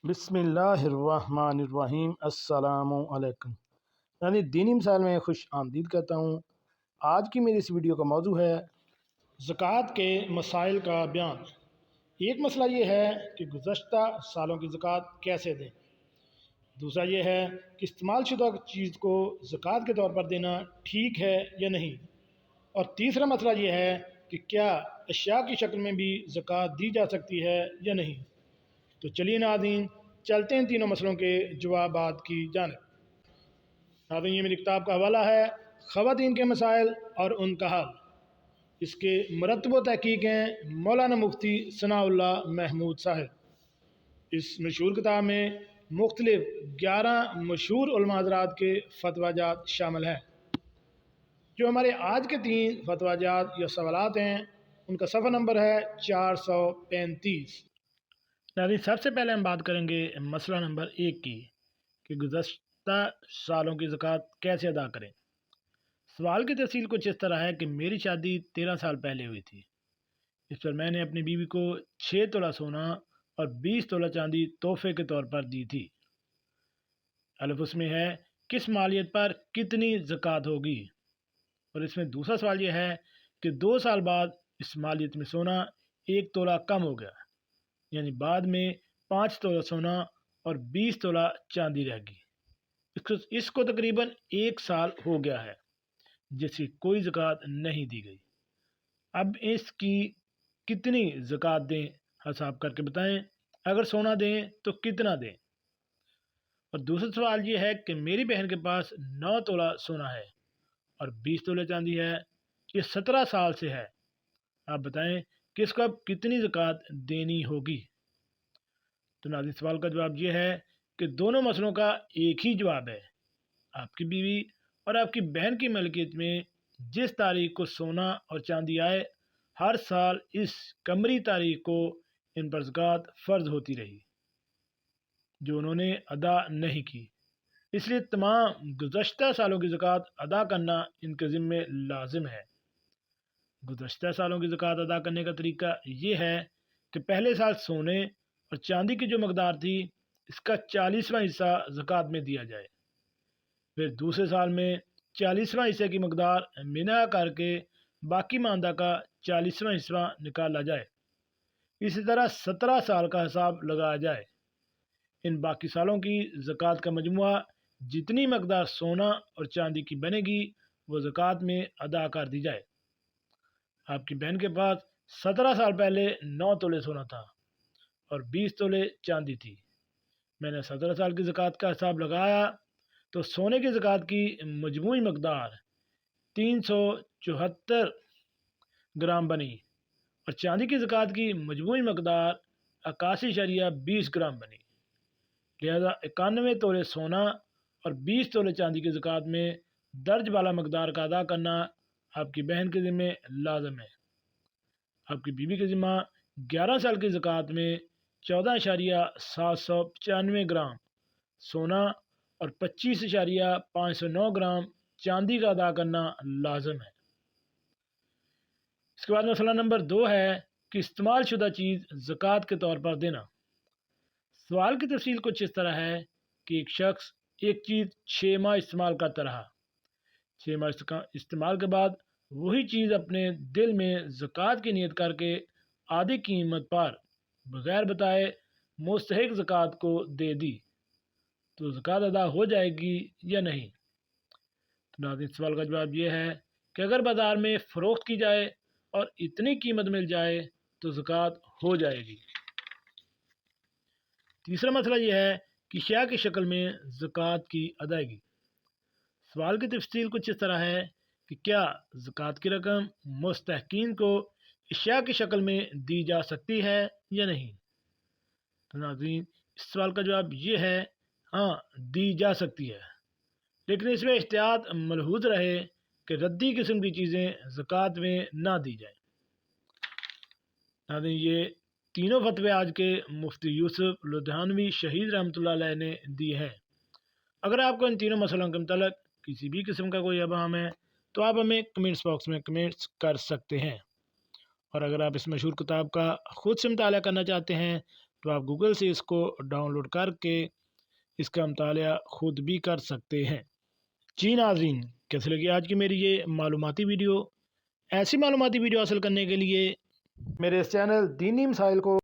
بسم اللہ الرحمن الرحیم۔ السلام علیکم۔ یعنی دینی مسائل میں خوش آمدید کہتا ہوں۔ آج کی میری اس ویڈیو کا موضوع ہے زکوٰۃ کے مسائل کا بیان۔ ایک مسئلہ یہ ہے کہ گزشتہ سالوں کی زکوٰۃ کیسے دیں، دوسرا یہ ہے کہ استعمال شدہ چیز کو زکوٰۃ کے طور پر دینا ٹھیک ہے یا نہیں، اور تیسرا مسئلہ یہ ہے کہ کیا اشیاء کی شکل میں بھی زکوٰۃ دی جا سکتی ہے یا نہیں۔ تو چلیے ناظرین چلتے ہیں تینوں مسئلوں کے جوابات کی جانب۔ ناظرین یہ میری کتاب کا حوالہ ہے خواتین کے مسائل اور ان کا حل۔ اس کے مرتب و تحقیق ہیں مولانا مفتی ثناء اللہ محمود صاحب۔ اس مشہور کتاب میں مختلف 11 مشہور علماء حضرات کے فتویٰ جات شامل ہیں۔ جو ہمارے آج کے 3 فتویٰ جات یا سوالات ہیں ان کا صفحہ نمبر ہے 435۔ ناظرین سب سے پہلے ہم بات کریں گے مسئلہ نمبر 1 کی کہ گزشتہ سالوں کی زکوٰۃ کیسے ادا کریں۔ سوال کی تفصیل کچھ اس طرح ہے کہ میری شادی 13 سال پہلے ہوئی تھی۔ اس پر میں نے اپنی بیوی کو 6 تولہ سونا اور 20 تولہ چاندی تحفے کے طور پر دی تھی۔ الف اس میں ہے کس مالیت پر کتنی زکوٰۃ ہوگی، اور اس میں دوسرا سوال یہ ہے کہ 2 سال بعد اس مالیت میں سونا 1 تولہ کم ہو گیا، یعنی بعد میں 5 تولہ سونا اور 20 تولہ چاندی رہ گئی۔ اس کو تقریباً 1 سال ہو گیا ہے جس کی کوئی زکوٰۃ نہیں دی گئی۔ اب اس کی کتنی زکوٰۃ دیں حساب کر کے بتائیں، اگر سونا دیں تو کتنا دیں۔ اور دوسرا سوال یہ ہے کہ میری بہن کے پاس 9 تولہ سونا ہے اور 20 تولہ چاندی ہے، یہ 17 سال سے ہے، آپ بتائیں کہ اس کو اب کتنی زکوٰۃ دینی ہوگی۔ تو ناظرین سوال کا جواب یہ ہے کہ دونوں مسئلوں کا ایک ہی جواب ہے۔ آپ کی بیوی اور آپ کی بہن کی ملکیت میں جس تاریخ کو سونا اور چاندی آئے، ہر سال اس قمری تاریخ کو ان پر زکوٰۃ فرض ہوتی رہی جو انہوں نے ادا نہیں کی، اس لیے تمام گزشتہ سالوں کی زکوٰۃ ادا کرنا ان کے ذمے لازم ہے۔ گزشتہ سالوں کی زکوٰۃ ادا کرنے کا طریقہ یہ ہے کہ پہلے سال سونے اور چاندی کی جو مقدار تھی اس کا 40واں حصہ زکوٰۃ میں دیا جائے، پھر دوسرے سال میں 40واں حصے کی مقدار منا کر کے باقی ماندہ کا 40واں حصہ نکالا جائے۔ اسی طرح 17 سال کا حساب لگایا جائے۔ ان باقی سالوں کی زکوٰۃ کا مجموعہ جتنی مقدار سونا اور چاندی کی بنے گی وہ زکوٰۃ میں ادا کر دی جائے۔ آپ کی بہن کے پاس 17 سال پہلے 9 تولے سونا تھا اور 20 تولے چاندی تھی۔ میں نے 17 سال کی زکوٰۃ کا حساب لگایا تو سونے کی زکوٰۃ کی مجموعی مقدار 374 گرام بنی اور چاندی کی زکوٰۃ کی مجموعی مقدار 81.20 گرام بنی۔ لہذا 91 تولے سونا اور 20 تولے چاندی کی زکوٰۃ میں درج بالا مقدار کا ادا کرنا آپ کی بہن کے ذمہ لازم ہے۔ آپ کی بیوی کے ذمہ 11 سال کی زکوٰۃ میں 14.795 گرام سونا اور 25.509 گرام چاندی کا ادا کرنا لازم ہے۔ اس کے بعد مسئلہ نمبر 2 ہے کہ استعمال شدہ چیز زکوٰۃ کے طور پر دینا۔ سوال کی تفصیل کچھ اس طرح ہے کہ ایک شخص ایک چیز 6 ماہ استعمال کرتا رہا، 6 ماہ استعمال کے بعد وہی چیز اپنے دل میں زکوٰۃ کی نیت کر کے آدھی قیمت پر بغیر بتائے مستحق زکوٰۃ کو دے دی، تو زکوٰۃ ادا ہو جائے گی یا نہیں۔ تو ناظرین سوال کا جواب یہ ہے کہ اگر بازار میں فروخت کی جائے اور اتنی قیمت مل جائے تو زکوٰۃ ہو جائے گی۔ تیسرا مسئلہ یہ ہے کہ اشیاء کی شکل میں زکوٰۃ کی ادائیگی۔ سوال کی تفصیل کچھ اس طرح ہے کہ کیا زکوٰۃ کی رقم مستحقین کو اشیاء کی شکل میں دی جا سکتی ہے یا نہیں۔ تو ناظرین اس سوال کا جواب یہ ہے ہاں دی جا سکتی ہے، لیکن اس میں احتیاط ملحوظ رہے کہ ردی قسم کی چیزیں زکوٰۃ میں نہ دی جائیں۔ ناظرین یہ تینوں فتوے آج کے مفتی یوسف لدھیانوی شہید رحمۃ اللہ علیہ نے دی ہیں۔ اگر آپ کو ان تینوں مسئلوں کے متعلق کسی بھی قسم کا کوئی ابہام ہے تو آپ ہمیں کمنٹس باکس میں کمنٹس کر سکتے ہیں، اور اگر آپ اس مشہور کتاب کا خود سے مطالعہ کرنا چاہتے ہیں تو آپ گوگل سے اس کو ڈاؤن لوڈ کر کے اس کا مطالعہ خود بھی کر سکتے ہیں۔ جی ناظرین، کیسے لگی آج کی میری یہ معلوماتی ویڈیو؟ ایسی معلوماتی ویڈیو حاصل کرنے کے لیے میرے اس چینل دینی مسائل کو